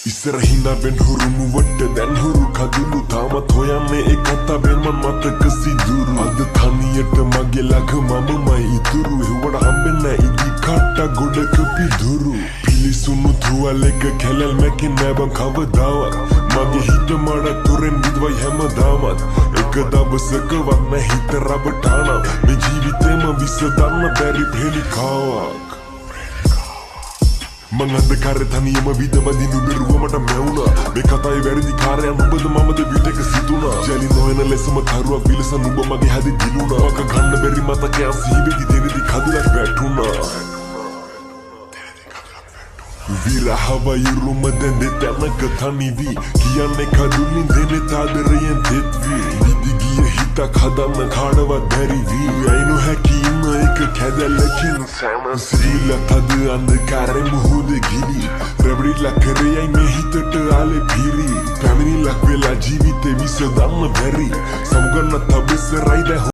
ඉස්සරහිනා වෙන් හුරු මුවට දැන් හුරු කඳුළු තාමත් හොයන්නේ ඒ කතාවෙන් මන් මතක සිදුරු අද තනියට මගේ ළඟ මමමයි ඉතුරු එව්වට හම්බෙන්නේ ඉදි කට්ට ගොඩක පිදුරු පිලිසුණු තුවාලෙක කැලල් මැකෙන් නැබන් කවදාවත් මගේ හිත මඩ තුරෙන් විදවයි හැමදාමත් එක දවසකවත් නැ හිත රබටානම් මේ ජීවිතේම විසඳන්න බැරි පෙලිකාවක් මං අන්ධකාරේ තනියම විදවදිනු බැරුව මට මැවුණා මේ කතාවේ වැරදි කාර්යයන් ඔබද මමද විටක සිතුණා ජලි නොයන ලෙසම කරුවක් විලසන් ඔබ මගේ හැදේ දිලුණා මක ගන්න බැරි මතකයන් සිහිවෙදි දෙරදි කඳුලක් වැටුණා විරහවයුරුම දැන් දෙතැනක තනිවී කියන්නේ කඳුලින් දෙනෙ තාදරයෙන් තෙත්වී නිදි ගිය හිතක් හදන්න කාටවත් බැරි වී ඇයි නොහැකි ඉන්න එක කැදැල්ලකින් සෑම සිවිලත් අද අන්ධකාරෙ මුහුද ගිලි රැවටිලා කරයයි මේ හිතට ආලේ පිරි පැමිණිල්ලක් වෙලා ජීවිතේ විසඳන්න බැරි සමුගන්න තබෙසරයි දැන්